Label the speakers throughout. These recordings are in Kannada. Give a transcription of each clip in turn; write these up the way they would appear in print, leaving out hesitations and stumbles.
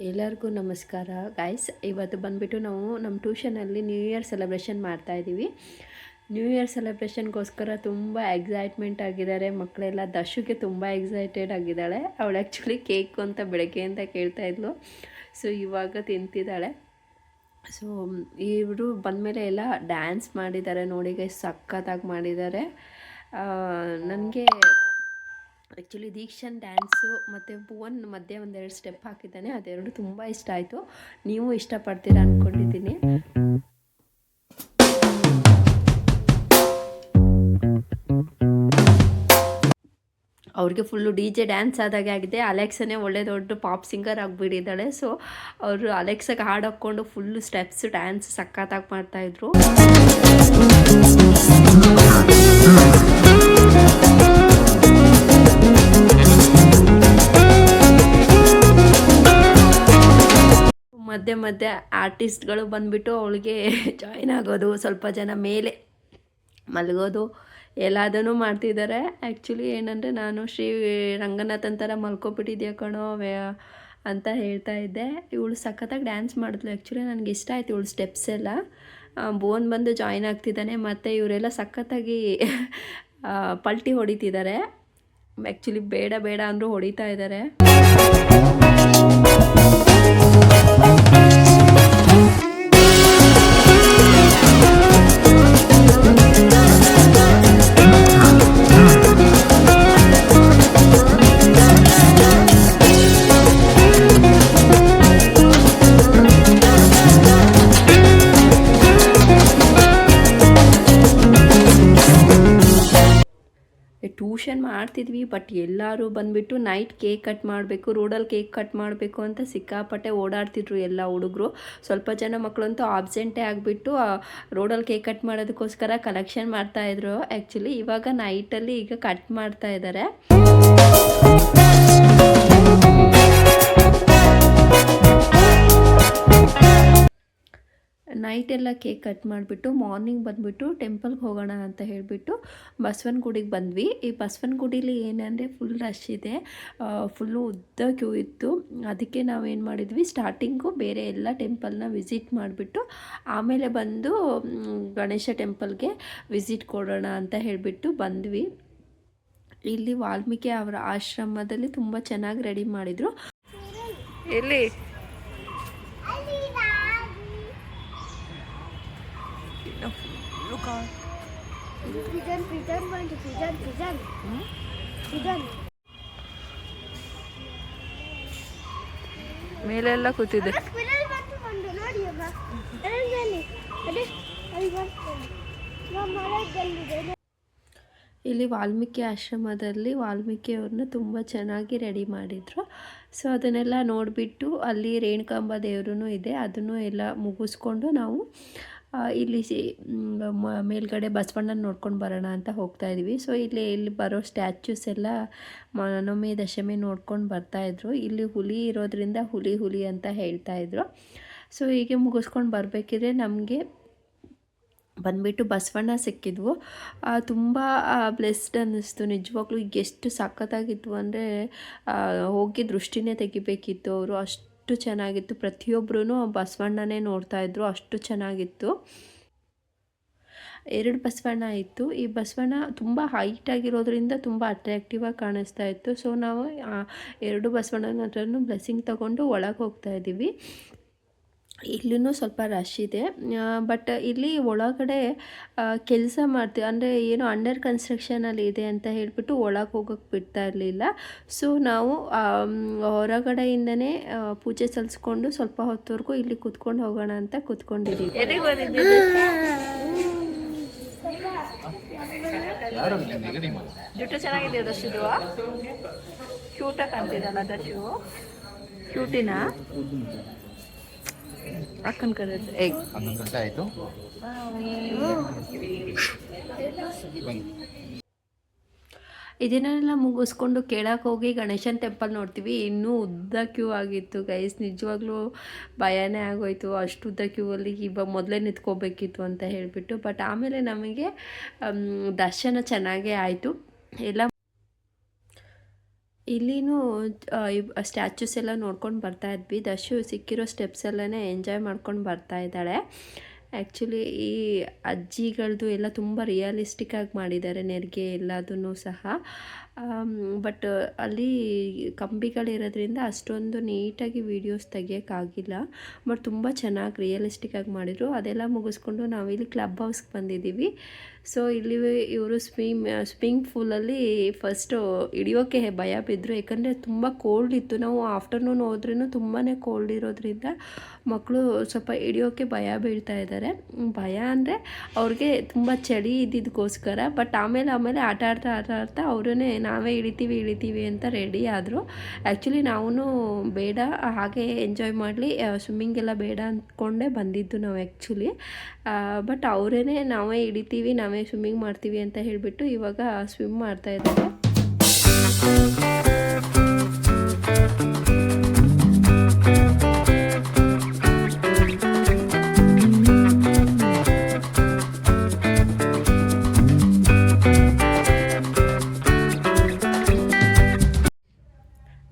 Speaker 1: ಎಲ್ಲರಿಗೂ ನಮಸ್ಕಾರ ಗಾಯ್ಸ್. ಇವತ್ತು ಬಂದುಬಿಟ್ಟು ನಾವು ನಮ್ಮ ಟ್ಯೂಷನಲ್ಲಿ ನ್ಯೂ ಇಯರ್ ಸೆಲೆಬ್ರೇಷನ್ ಮಾಡ್ತಾಯಿದ್ದೀವಿ. ನ್ಯೂ ಇಯರ್ ಸೆಲೆಬ್ರೇಷನ್ಗೋಸ್ಕರ ತುಂಬ ಎಕ್ಸೈಟ್ಮೆಂಟ್ ಆಗಿದ್ದಾರೆ ಮಕ್ಕಳೆಲ್ಲ. ದಶುಗೆ ತುಂಬ ಎಕ್ಸೈಟೆಡ್ ಆಗಿದ್ದಾಳೆ. ಅವಳು ಆ್ಯಕ್ಚುಲಿ ಕೇಕು ಅಂತ ಬೆಳಗ್ಗೆಯಿಂದ ಕೇಳ್ತಾಯಿದ್ಲು. ಸೊ ಇವಾಗ ತಿಂತಿದ್ದಾಳೆ. ಸೊ ಇವರು ಬಂದಮೇಲೆ ಎಲ್ಲ ಡ್ಯಾನ್ಸ್ ಮಾಡಿದ್ದಾರೆ ನೋಡಿ ಗೈಸ್, ಸಖತ್ತಾಗಿ ಮಾಡಿದ್ದಾರೆ. ನನಗೆ ಆ್ಯಕ್ಚುಲಿ ದೀಕ್ಷನ್ ಡ್ಯಾನ್ಸು ಮತ್ತು ಭುವನ್ ಮಧ್ಯೆ ಒಂದೆರಡು ಸ್ಟೆಪ್ ಹಾಕಿದ್ದಾನೆ, ಅದೆರಡು ತುಂಬ ಇಷ್ಟ ಆಯಿತು. ನೀವು ಇಷ್ಟಪಡ್ತೀರಾ ಅಂದ್ಕೊಂಡಿದ್ದೀನಿ. ಅವ್ರಿಗೆ ಫುಲ್ಲು ಡಿ ಜೆ ಡ್ಯಾನ್ಸ್ ಆದಾಗೆ ಆಗಿದೆ. ಅಲೆಕ್ಸನೇ ಒಳ್ಳೆ ದೊಡ್ಡ ಪಾಪ್ ಸಿಂಗರ್ ಆಗಿಬಿಟ್ಟಿದ್ದಾಳೆ. ಸೊ ಅವರು ಅಲೆಕ್ಸಾಗೆ ಹಾಡು ಹಾಕ್ಕೊಂಡು ಫುಲ್ಲು ಸ್ಟೆಪ್ಸು ಡ್ಯಾನ್ಸ್ ಸಖತ್ತಾಗಿ ಮಾಡ್ತಾಯಿದ್ರು. ಮಧ್ಯೆ ಮಧ್ಯೆ ಆರ್ಟಿಸ್ಟ್ಗಳು ಬಂದುಬಿಟ್ಟು ಅವಳಿಗೆ ಜಾಯ್ನ್ ಆಗೋದು, ಸ್ವಲ್ಪ ಜನ ಮೇಲೆ ಮಲಗೋದು ಎಲ್ಲದನ್ನು ಮಾಡ್ತಿದ್ದಾರೆ. ಆ್ಯಕ್ಚುಲಿ ಏನಂದರೆ ನಾನು ಶ್ರೀ ರಂಗನಾಥನ್ ಥರ ಮಲ್ಕೊಬಿಟ್ಟಿದ್ಯಾ ಕಣೋ ಅಂತ ಹೇಳ್ತಾ ಇದ್ದೆ. ಇವಳು ಸಖತ್ತಾಗಿ ಡ್ಯಾನ್ಸ್ ಮಾಡಿದ್ಲು. ಆ್ಯಕ್ಚುಲಿ ನನಗೆ ಇಷ್ಟ ಆಯಿತು ಇವಳು ಸ್ಟೆಪ್ಸ್ ಎಲ್ಲ. ಬೋನ್ ಬಂದು ಜಾಯ್ನ್ ಆಗ್ತಿದ್ದಾನೆ ಮತ್ತು ಇವರೆಲ್ಲ ಸಖತ್ತಾಗಿ ಪಲ್ಟಿ ಹೊಡಿತಿದ್ದಾರೆ. ಆ್ಯಕ್ಚುಲಿ ಬೇಡ ಬೇಡ ಅಂದರೂ ಹೊಡಿತಾ ಇದ್ದಾರೆ. ಟ್ಯೂಷನ್ ಮಾಡ್ತಿದ್ವಿ, ಬಟ್ ಎಲ್ಲರೂ ಬಂದುಬಿಟ್ಟು ನೈಟ್ ಕೇಕ್ ಕಟ್ ಮಾಡಬೇಕು, ರೋಡಲ್ಲಿ ಕೇಕ್ ಕಟ್ ಮಾಡಬೇಕು ಅಂತ ಸಿಕ್ಕಾಪಟ್ಟೆ ಓಡಾಡ್ತಿದ್ರು ಎಲ್ಲ ಹುಡುಗರು. ಸ್ವಲ್ಪ ಜನ ಮಕ್ಕಳಂತೂ ಆಬ್ಸೆಂಟೇ ಆಗಿಬಿಟ್ಟು ರೋಡಲ್ಲಿ ಕೇಕ್ ಕಟ್ ಮಾಡೋದಕ್ಕೋಸ್ಕರ ಕಲೆಕ್ಷನ್ ಮಾಡ್ತಾಯಿದ್ರು. ಆ್ಯಕ್ಚುಲಿ ಇವಾಗ ನೈಟಲ್ಲಿ ಈಗ ಕಟ್ ಮಾಡ್ತಾ ಇದ್ದಾರೆ. ನೈಟೆಲ್ಲ ಕೇಕ್ ಕಟ್ ಮಾಡಿಬಿಟ್ಟು ಮಾರ್ನಿಂಗ್ ಬಂದುಬಿಟ್ಟು ಟೆಂಪಲ್ಗೆ ಹೋಗೋಣ ಅಂತ ಹೇಳಿಬಿಟ್ಟು ಬಸವನ ಗುಡಿಗೆ ಬಂದ್ವಿ. ಈ ಬಸವನ ಗುಡೀಲಿ ಏನಂದರೆ ಫುಲ್ ರಶ್ ಇದೆ, ಫುಲ್ಲು ಉದ್ದ ಕ್ಯೂ ಇತ್ತು. ಅದಕ್ಕೆ ನಾವೇನು ಮಾಡಿದ್ವಿ, ಸ್ಟಾರ್ಟಿಂಗು ಬೇರೆ ಎಲ್ಲ ಟೆಂಪಲ್ನ ವಿಸಿಟ್ ಮಾಡಿಬಿಟ್ಟು ಆಮೇಲೆ ಬಂದು ಗಣೇಶ ಟೆಂಪಲ್ಗೆ ವಿಸಿಟ್ ಕೊಡೋಣ ಅಂತ ಹೇಳಿಬಿಟ್ಟು ಬಂದ್ವಿ. ಇಲ್ಲಿ ವಾಲ್ಮೀಕಿ ಅವರ ಆಶ್ರಮದಲ್ಲಿ ತುಂಬ ಚೆನ್ನಾಗಿ ರೆಡಿ ಮಾಡಿದರು. ಇಲ್ಲಿ ಮೇಲೆಲ್ಲ ಕೂತಿದೆ. ಇಲ್ಲಿ ವಾಲ್ಮೀಕಿ ಆಶ್ರಮದಲ್ಲಿ ವಾಲ್ಮೀಕಿಯವ್ರನ್ನ ತುಂಬ ಚೆನ್ನಾಗಿ ರೆಡಿ ಮಾಡಿದರು. ಸೊ ಅದನ್ನೆಲ್ಲ ನೋಡಿಬಿಟ್ಟು ಅಲ್ಲಿ ರೇಣುಕಾಂಬ ದೇವರೂ ಇದೆ, ಅದನ್ನು ಎಲ್ಲ ಮುಗಿಸ್ಕೊಂಡು ನಾವು ಇಲ್ಲಿ ಮೇಲ್ಗಡೆ ಬಸವಣ್ಣನ ನೋಡ್ಕೊಂಡು ಬರೋಣ ಅಂತ ಹೋಗ್ತಾಯಿದ್ವಿ. ಸೊ ಇಲ್ಲಿ ಬರೋ ಸ್ಟ್ಯಾಚ್ಯೂಸ್ ಎಲ್ಲ ನವಮಿ ದಶಮಿ ನೋಡ್ಕೊಂಡು ಬರ್ತಾಯಿದ್ರು. ಇಲ್ಲಿ ಹುಲಿ ಇರೋದ್ರಿಂದ ಹುಲಿ ಅಂತ ಹೇಳ್ತಾಯಿದ್ರು. ಸೊ ಹೀಗೆ ಮುಗಿಸ್ಕೊಂಡು ಬರಬೇಕಿದ್ರೆ ನಮಗೆ ಬಂದುಬಿಟ್ಟು ಬಸವಣ್ಣ ಸಿಕ್ಕಿದ್ವು. ತುಂಬ ಬ್ಲೆಸ್ಡ್ ಅನ್ನಿಸ್ತು ನಿಜವಾಗ್ಲೂ. ಎಷ್ಟು ಸಖತ್ತಾಗಿತ್ತು ಅಂದರೆ ಹೋಗಿ ದೃಷ್ಟಿನೇ ತೆಗಿಬೇಕಿತ್ತು ಅವರು, ಅಷ್ಟು ಚೆನ್ನಾಗಿತ್ತು. ಪ್ರತಿಯೊಬ್ಬರೂ ಬಸವಣ್ಣನೇ ನೋಡ್ತಾಯಿದ್ರು, ಅಷ್ಟು ಚೆನ್ನಾಗಿತ್ತು. 2 ಬಸವಣ್ಣ ಇತ್ತು. ಈ ಬಸವಣ್ಣ ತುಂಬ ಹೈಟಾಗಿರೋದ್ರಿಂದ ತುಂಬ ಅಟ್ರ್ಯಾಕ್ಟಿವ್ ಆಗಿ ಕಾಣಿಸ್ತಾ ಇತ್ತು. ಸೊ ನಾವು 2 ಬಸವಣ್ಣನ ಹತ್ರನೂ ಬ್ಲೆಸ್ಸಿಂಗ್ ತೊಗೊಂಡು ಒಳಗೆ ಹೋಗ್ತಾಯಿದ್ದೀವಿ. ಇಲ್ಲೂ ಸ್ವಲ್ಪ ರಶ್ ಇದೆ, ಬಟ್ ಇಲ್ಲಿ ಒಳಗಡೆ ಕೆಲಸ ಮಾಡ್ತೀವಿ ಅಂದರೆ ಏನು ಅಂಡರ್ ಕನ್ಸ್ಟ್ರಕ್ಷನಲ್ಲಿ ಇದೆ ಅಂತ ಹೇಳಿಬಿಟ್ಟು ಒಳಗೆ ಹೋಗೋಕ್ಕೆ ಬಿಡ್ತಾ ಇರಲಿಲ್ಲ. ಸೊ ನಾವು ಹೊರಗಡೆಯಿಂದನೇ ಪೂಜೆ ಸಲ್ಲಿಸ್ಕೊಂಡು ಸ್ವಲ್ಪ ಹೊತ್ತವರೆಗೂ ಇಲ್ಲಿ ಕೂತ್ಕೊಂಡು ಹೋಗೋಣ ಅಂತ ಕೂತ್ಕೊಂಡಿದ್ದೀವಿ. ಜುಟ್ಟು ಚೆನ್ನಾಗಿದೆ ದಶು, ಕ್ಯೂಟಾಗಿ ಕಾಣ್ತಿದ್ದಲ್ಲ ದಶು, ಕ್ಯೂಟಿನಾ ಅಕ್ಕನ ಕಡೆ ಆಯಿತು. ಇದನ್ನೆಲ್ಲ ಮುಗಿಸ್ಕೊಂಡು ಕೆಳಗೆ ಹೋಗಿ ಗಣೇಶನ ಟೆಂಪಲ್ ನೋಡ್ತೀವಿ. ಇನ್ನೂ ಉದ್ದ ಕ್ಯೂ ಆಗಿತ್ತು ಗೈಸ್, ನಿಜವಾಗ್ಲೂ ಭಯನೇ ಆಗೋಯ್ತು. ಅಷ್ಟು ಉದ್ದ ಕ್ಯೂ ಅಲ್ಲಿ ಇವಾಗ ಮೊದಲೇ ನಿಂತ್ಕೋಬೇಕಿತ್ತು ಅಂತ ಹೇಳಿಬಿಟ್ಟು. ಬಟ್ ಆಮೇಲೆ ನಮಗೆ ದರ್ಶನ ಚೆನ್ನಾಗೇ ಆಯಿತು. ಎಲ್ಲ ಇಲ್ಲಿನೂ ಸ್ಟ್ಯಾಚ್ಯೂಸ್ ಎಲ್ಲ ನೋಡ್ಕೊಂಡು ಬರ್ತಾ ಇದ್ವಿ. ದಶು ಸಿಕ್ಕಿರೋ ಸ್ಟೆಪ್ಸ್ ಎಲ್ಲನೇ ಎಂಜಾಯ್ ಮಾಡ್ಕೊಂಡು ಬರ್ತಾ ಇದ್ದಾಳೆ. ಆ್ಯಕ್ಚುಲಿ ಈ ಅಜ್ಜಿಗಳದ್ದು ಎಲ್ಲ ತುಂಬ ರಿಯಲಿಸ್ಟಿಕ್ಕಾಗಿ ಮಾಡಿದ್ದಾರೆ, ನೆರಿಗೆ ಎಲ್ಲದೂ ಸಹ. ಬಟ್ ಅಲ್ಲಿ ಕಂಬಿಗಳಿರೋದ್ರಿಂದ ಅಷ್ಟೊಂದು ನೀಟಾಗಿ ವೀಡಿಯೋಸ್ ತೆಗಿಯೋಕ್ಕಾಗಿಲ್ಲ. ಬಟ್ ತುಂಬ ಚೆನ್ನಾಗಿ ರಿಯಲಿಸ್ಟಿಕ್ಕಾಗಿ ಮಾಡಿದರು. ಅದೆಲ್ಲ ಮುಗಿಸ್ಕೊಂಡು ನಾವಿಲ್ಲಿ ಕ್ಲಬ್ ಹೌಸ್ಗೆ ಬಂದಿದ್ದೀವಿ. ಸೊ ಇಲ್ಲಿ ಇವರು ಸ್ವಿಮ್ಮಿಂಗ್ ಪೂಲಲ್ಲಿ ಫಸ್ಟು ಇಳಿಯೋಕ್ಕೆ ಭಯ ಬಿದ್ದರು, ಯಾಕಂದರೆ ತುಂಬ ಕೋಲ್ಡ್ ಇತ್ತು. ನಾವು ಆಫ್ಟರ್ನೂನ್ ಹೋದ್ರೂ ತುಂಬಾ ಕೋಲ್ಡ್ ಇರೋದ್ರಿಂದ ಮಕ್ಕಳು ಸ್ವಲ್ಪ ಇಳಿಯೋಕ್ಕೆ ಭಯ ಬೀಳ್ತಾ ಇದ್ದಾರೆ. ಭಯ ಅಂದರೆ ಅವ್ರಿಗೆ ತುಂಬ ಚಳಿ ಇದ್ದಿದ್ದಕ್ಕೋಸ್ಕರ. ಬಟ್ ಆಮೇಲೆ ಆಟ ಆಡ್ತಾ ಅವರೇ ನಾವೇ ಇಳಿತೀವಿ ಅಂತ ರೆಡಿ ಆದರು. ಆ್ಯಕ್ಚುಲಿ ನಾವು ಬೇಡ, ಹಾಗೆ ಎಂಜಾಯ್ ಮಾಡಲಿ, ಸ್ವಿಮ್ಮಿಂಗ್ ಎಲ್ಲ ಬೇಡ ಅಂದ್ಕೊಂಡೇ ಬಂದಿದ್ದು ನಾವು ಆ್ಯಕ್ಚುಲಿ. ಬಟ್ ಅವರೇ ನಾವೇ ಇಳಿತೀವಿ, ನಾವೇ ಸ್ವಿಮ್ಮಿಂಗ್ ಮಾಡ್ತೀವಿ ಅಂತ ಹೇಳಿಬಿಟ್ಟು ಇವಾಗ ಸ್ವಿಮ್ ಮಾಡ್ತಾ ಇದ್ದಾರೆ.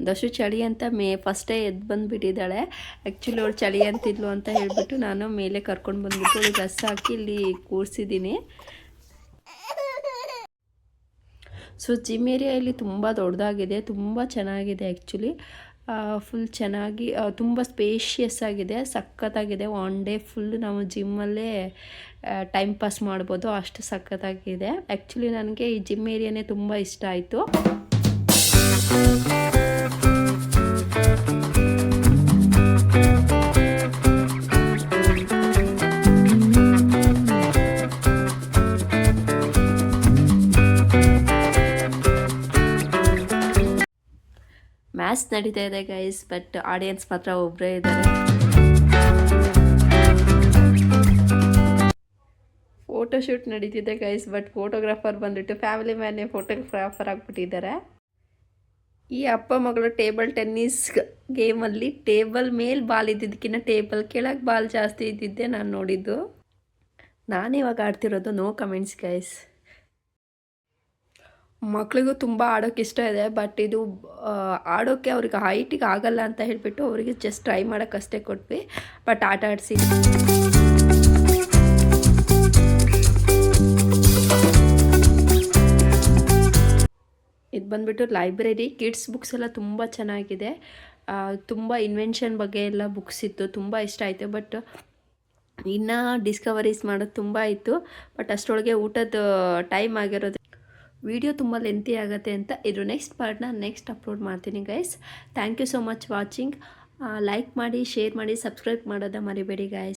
Speaker 1: ದಶು ಚಳಿ ಅಂತ ಫಸ್ಟೇ ಎದ್ದು ಬಂದುಬಿಟ್ಟಿದ್ದಾಳೆ. ಆ್ಯಕ್ಚುಲಿ ಅವಳು ಚಳಿ ಅಂತಿದ್ಲು ಅಂತ ಹೇಳಿಬಿಟ್ಟು ನಾನು ಮೇಲೆ ಕರ್ಕೊಂಡು ಬಂದುಬಿಟ್ಟು ಅವಳು ಡ್ರೆಸ್ ಹಾಕಿ ಇಲ್ಲಿ ಕೂರಿಸಿದ್ದೀನಿ. ಸೊ ಜಿಮ್ ಏರಿಯಾ ಇಲ್ಲಿ ತುಂಬ ದೊಡ್ಡದಾಗಿದೆ, ತುಂಬ ಚೆನ್ನಾಗಿದೆ. ಆ್ಯಕ್ಚುಲಿ ಫುಲ್ ಚೆನ್ನಾಗಿ ತುಂಬ ಸ್ಪೇಷಿಯಸ್ ಆಗಿದೆ, ಸಖತ್ತಾಗಿದೆ. ಒನ್ ಡೇ ಫುಲ್ ನಾವು ಜಿಮ್ಮಲ್ಲೇ ಟೈಮ್ ಪಾಸ್ ಮಾಡ್ಬೋದು, ಅಷ್ಟು ಸಖತ್ತಾಗಿದೆ. ಆ್ಯಕ್ಚುಲಿ ನನಗೆ ಈ ಜಿಮ್ ಏರಿಯಾನೇ ತುಂಬ ಇಷ್ಟ ಆಯಿತು. ಮ್ಯಾಚ್ ನಡೀತಾ ಇದೆ ಗೈಸ್, ಬಟ್ ಆಡಿಯನ್ಸ್ ಮಾತ್ರ ಒಬ್ಬರೇ ಇದ್ದಾರೆ. ಫೋಟೋಶೂಟ್ ನಡೀತಿದೆ ಗೈಸ್, ಬಟ್ ಫೋಟೋಗ್ರಾಫರ್ ಬಂದುಬಿಟ್ಟು ಫ್ಯಾಮಿಲಿ ಮ್ಯಾನೇ ಫೋಟೋಗ್ರಾಫರ್ ಆಗಿಬಿಟ್ಟಿದ್ದಾರೆ. ಈ ಅಪ್ಪ ಮಗಳು ಟೇಬಲ್ ಟೆನ್ನಿಸ್ ಗೇಮಲ್ಲಿ ಟೇಬಲ್ ಮೇಲೆ ಬಾಲ್ ಇದ್ದಿದ್ದಕ್ಕಿಂತ ಟೇಬಲ್ ಕೆಳಗೆ ಬಾಲ್ ಜಾಸ್ತಿ ಇದ್ದಿದ್ದೆ ನಾನು ನೋಡಿದ್ದು. ನಾನಿವಾಗ ಆಡ್ತಿರೋದು. No comments guys. ಮಕ್ಳಿಗೂ ತುಂಬ ಆಡೋಕ್ಕೆ ಇಷ್ಟ ಇದೆ, ಬಟ್ ಇದು ಆಡೋಕ್ಕೆ ಅವ್ರಿಗೆ ಹೈಟಿಗೆ ಆಗಲ್ಲ ಅಂತ ಹೇಳಿಬಿಟ್ಟು ಅವರಿಗೆ ಜಸ್ಟ್ ಟ್ರೈ ಮಾಡೋಕ್ಕಷ್ಟೇ ಕೊಟ್ವಿ. ಬಟ್ ಆಟ ಆಡಿಸಿ ಇದು ಬಂದುಬಿಟ್ಟು ಲೈಬ್ರರಿ. ಕಿಡ್ಸ್ ಬುಕ್ಸ್ ಎಲ್ಲ ತುಂಬ ಚೆನ್ನಾಗಿದೆ. ತುಂಬ ಇನ್ವೆನ್ಷನ್ ಬಗ್ಗೆ ಎಲ್ಲ ಬುಕ್ಸ್ ಇತ್ತು, ತುಂಬ ಇಷ್ಟ ಆಯಿತು. ಬಟ್ ಇನ್ನೂ ಡಿಸ್ಕವರೀಸ್ ಮಾಡೋದು ತುಂಬ ಇತ್ತು. ಬಟ್ ಅಷ್ಟರೊಳಗೆ ಊಟದ ಟೈಮ್ ಆಗಿರೋದು. ವಿಡಿಯೋ ತುಂಬ ಲೆಂತಿ ಆಗುತ್ತೆ ಅಂತ ಇದ್ರ ನೆಕ್ಸ್ಟ್ ಪಾರ್ಟ್ನ ನೆಕ್ಸ್ಟ್ ಅಪ್ಲೋಡ್ ಮಾಡ್ತೀನಿ guys. Thank you so much watching. Like ಮಾಡಿ, ಶೇರ್ ಮಾಡಿ, ಸಬ್ಸ್ಕ್ರೈಬ್ ಮಾಡೋದ ಮರಿಬೇಡಿ ಗೈಸ್.